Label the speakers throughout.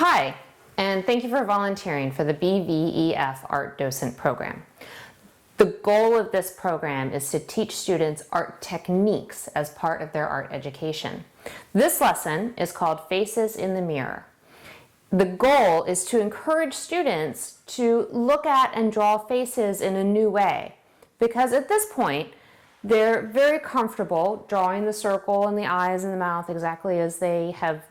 Speaker 1: Hi, and thank you for volunteering for the BVEF Art Docent program. The goal of this program is to teach students art techniques as part of their art education. This lesson is called Faces in the Mirror. The goal is to encourage students to look at and draw faces in a new way, because at this point, they're very comfortable drawing the circle and the eyes and the mouth exactly as they have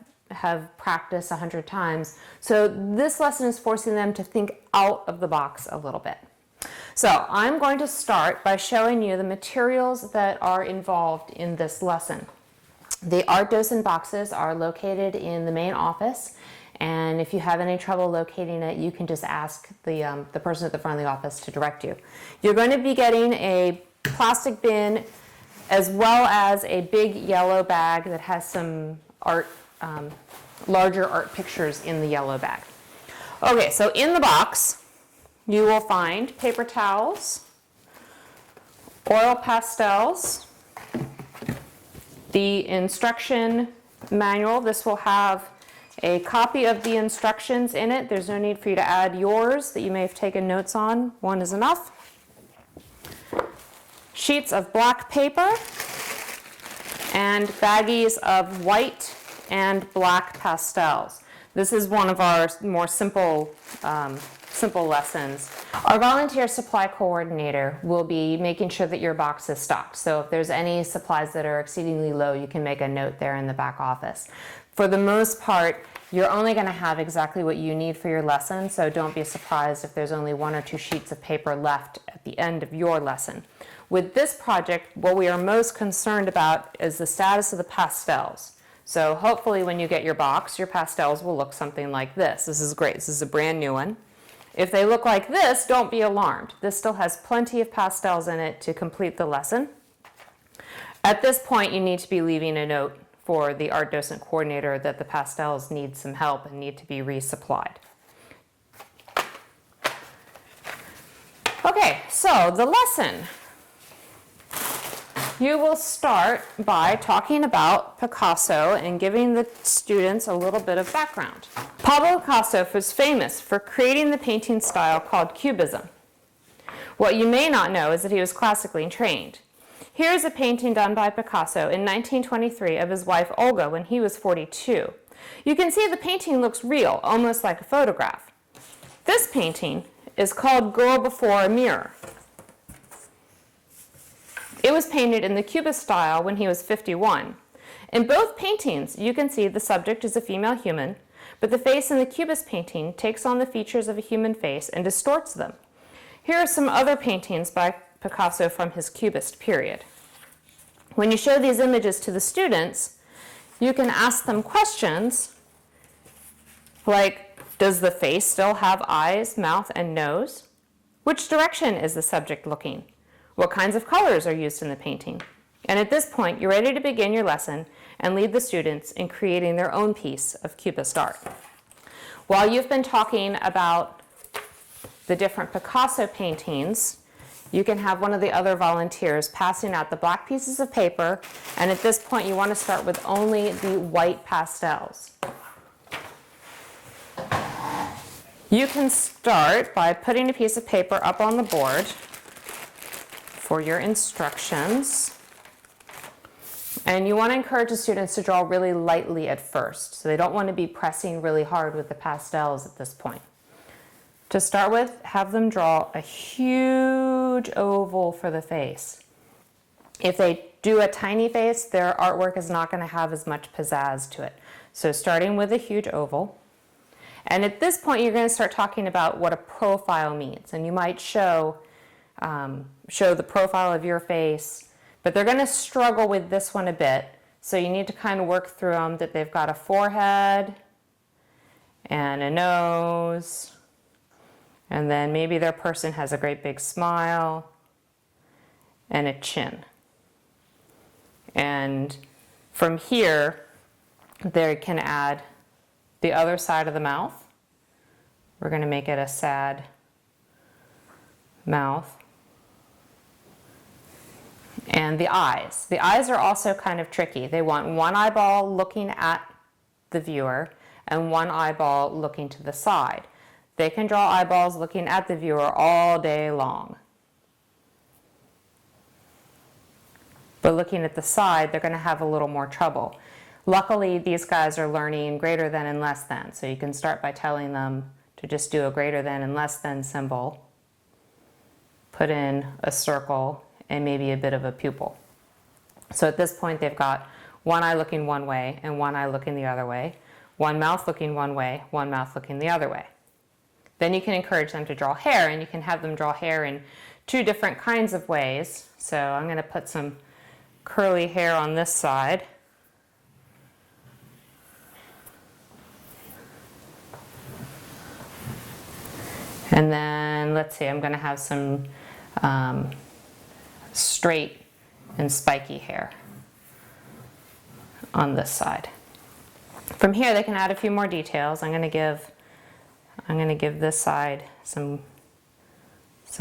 Speaker 1: practiced 100 times. So this lesson is forcing them to think out of the box a little bit. So I'm going to start by showing you the materials that are involved in this lesson. The Art Docent boxes are located in the main office, and if you have any trouble locating it, you can just ask the person at the front of the office to direct you. You're going to be getting a plastic bin as well as a big yellow bag that has some larger art pictures in the yellow bag. Okay, so in the box you will find paper towels, oil pastels, the instruction manual. This will have a copy of the instructions in it. There's no need for you to add yours that you may have taken notes on. One is enough. Sheets of black paper and baggies of white and black pastels. This is one of our more simple lessons. Our volunteer supply coordinator will be making sure that your box is stocked. So if there's any supplies that are exceedingly low, you can make a note there in the back office. For the most part, you're only going to have exactly what you need for your lesson, so don't be surprised if there's only 1 or 2 sheets of paper left at the end of your lesson. With this project, what we are most concerned about is the status of the pastels. So hopefully when you get your box, your pastels will look something like this. This is great. This is a brand new one. If they look like this, don't be alarmed. This still has plenty of pastels in it to complete the lesson. At this point, you need to be leaving a note for the Art Docent coordinator that the pastels need some help and need to be resupplied. Okay, so the lesson. You will start by talking about Picasso and giving the students a little bit of background. Pablo Picasso was famous for creating the painting style called Cubism. What you may not know is that he was classically trained. Here's a painting done by Picasso in 1923 of his wife Olga when he was 42. You can see the painting looks real, almost like a photograph. This painting is called Girl Before a Mirror. It was painted in the Cubist style when he was 51. In both paintings, you can see the subject is a female human, but the face in the Cubist painting takes on the features of a human face and distorts them. Here are some other paintings by Picasso from his Cubist period. When you show these images to the students, you can ask them questions like, does the face still have eyes, mouth, and nose? Which direction is the subject looking? What kinds of colors are used in the painting? And at this point, you're ready to begin your lesson and lead the students in creating their own piece of Cubist art. While you've been talking about the different Picasso paintings, you can have one of the other volunteers passing out the black pieces of paper, and at this point you want to start with only the white pastels. You can start by putting a piece of paper up on the board for your instructions. And you want to encourage the students to draw really lightly at first. So they don't want to be pressing really hard with the pastels at this point. To start with, have them draw a huge oval for the face. If they do a tiny face, their artwork is not going to have as much pizzazz to it. So starting with a huge oval. And at this point, you're going to start talking about what a profile means. And you might show the profile of your face, but they're going to struggle with this one a bit. So you need to kind of work through them, that they've got a forehead and a nose, and then maybe their person has a great big smile and a chin. And from here, they can add the other side of the mouth. We're going to make it a sad mouth. And the eyes. The eyes are also kind of tricky. They want one eyeball looking at the viewer and one eyeball looking to the side. They can draw eyeballs looking at the viewer all day long. But looking at the side, they're going to have a little more trouble. Luckily, these guys are learning greater than and less than, so you can start by telling them to just do a greater than and less than symbol, put in a circle, and maybe a bit of a pupil. So at this point, they've got one eye looking one way and one eye looking the other way, one mouth looking one way, one mouth looking the other way. Then you can encourage them to draw hair, and you can have them draw hair in two different kinds of ways. So I'm going to put some curly hair on this side. And then, let's see, I'm going to have some straight and spiky hair on this side. From here, they can add a few more details. I'm going to give this side some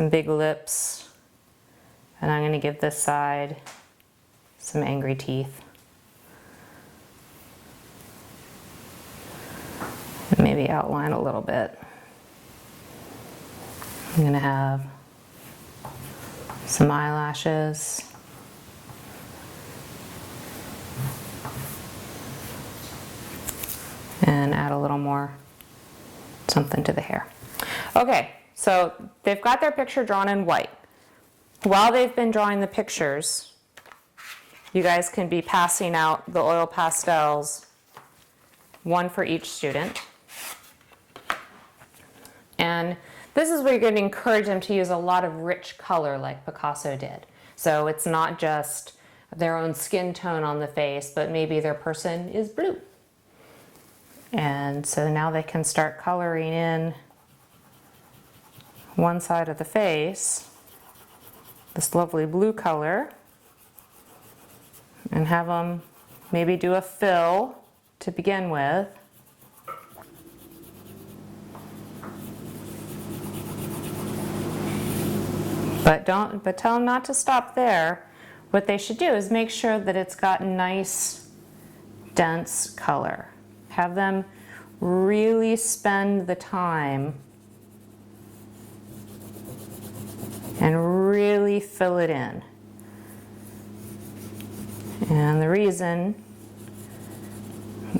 Speaker 1: big lips, and I'm going to give this side some angry teeth. And maybe outline a little bit. I'm going to have some eyelashes. And add a little more something to the hair. Okay, so they've got their picture drawn in white. While they've been drawing the pictures, you guys can be passing out the oil pastels, one for each student. And this is where you're going to encourage them to use a lot of rich color like Picasso did. So it's not just their own skin tone on the face, but maybe their person is blue. And so now they can start coloring in one side of the face, this lovely blue color, and have them maybe do a fill to begin with. But tell them not to stop there. What they should do is make sure that it's got nice, dense color. Have them really spend the time and really fill it in. And the reason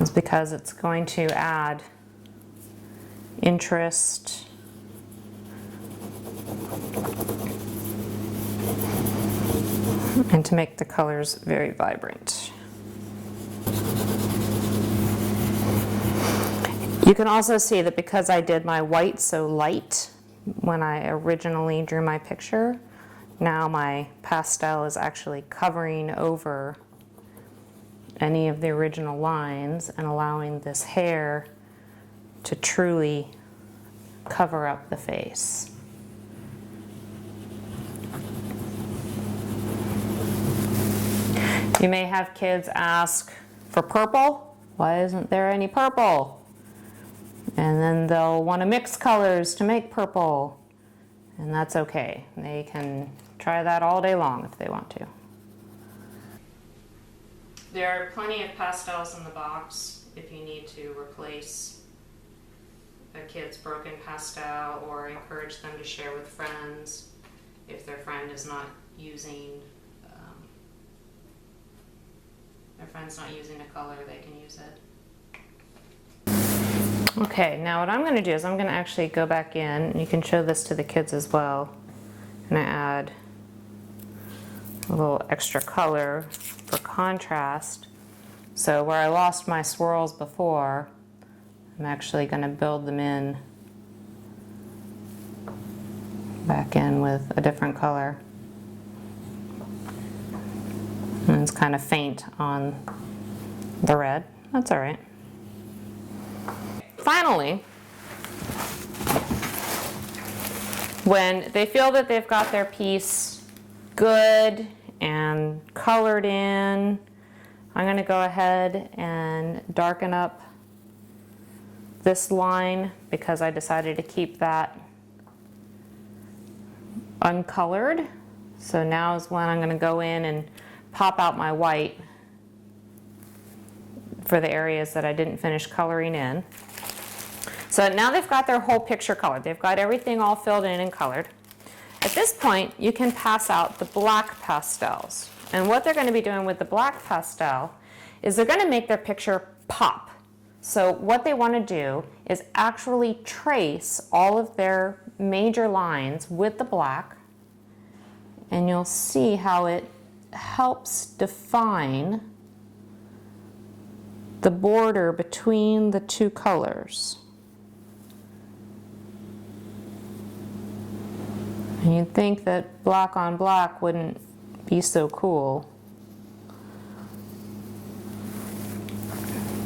Speaker 1: is because it's going to add interest and to make the colors very vibrant. You can also see that because I did my white so light when I originally drew my picture, now my pastel is actually covering over any of the original lines and allowing this hair to truly cover up the face. You may have kids ask for purple. Why isn't there any purple? And then they'll want to mix colors to make purple. And that's okay. They can try that all day long if they want to. There are plenty of pastels in the box if you need to replace a kid's broken pastel or encourage them to share with friends if their friend is not using a color, they can use it. Okay, now what I'm going to do is I'm going to actually go back in, and you can show this to the kids as well, and I add a little extra color for contrast. So where I lost my swirls before, I'm actually going to build them in back in with a different color. And it's kind of faint on the red. That's all right. Finally, when they feel that they've got their piece good and colored in, I'm going to go ahead and darken up this line because I decided to keep that uncolored. So now is when I'm going to go in and pop out my white for the areas that I didn't finish coloring in. So now they've got their whole picture colored. They've got everything all filled in and colored. At this point, you can pass out the black pastels. And what they're going to be doing with the black pastel is they're going to make their picture pop. So what they want to do is actually trace all of their major lines with the black, and you'll see how it helps define the border between the two colors. And you'd think that black on black wouldn't be so cool,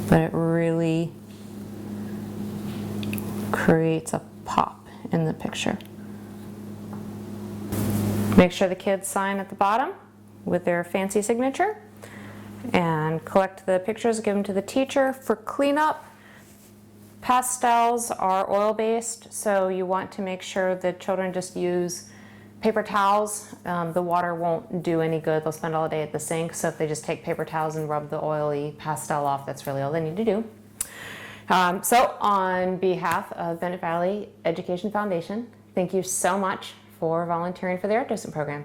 Speaker 1: but it really creates a pop in the picture. Make sure the kids sign at the bottom with their fancy signature, and collect the pictures, give them to the teacher for cleanup. Pastels are oil-based, so you want to make sure that children just use paper towels. The water won't do any good. They'll spend all day at the sink, so if they just take paper towels and rub the oily pastel off, that's really all they need to do. So on behalf of Bennett Valley Education Foundation, thank you so much for volunteering for the Art Docent program.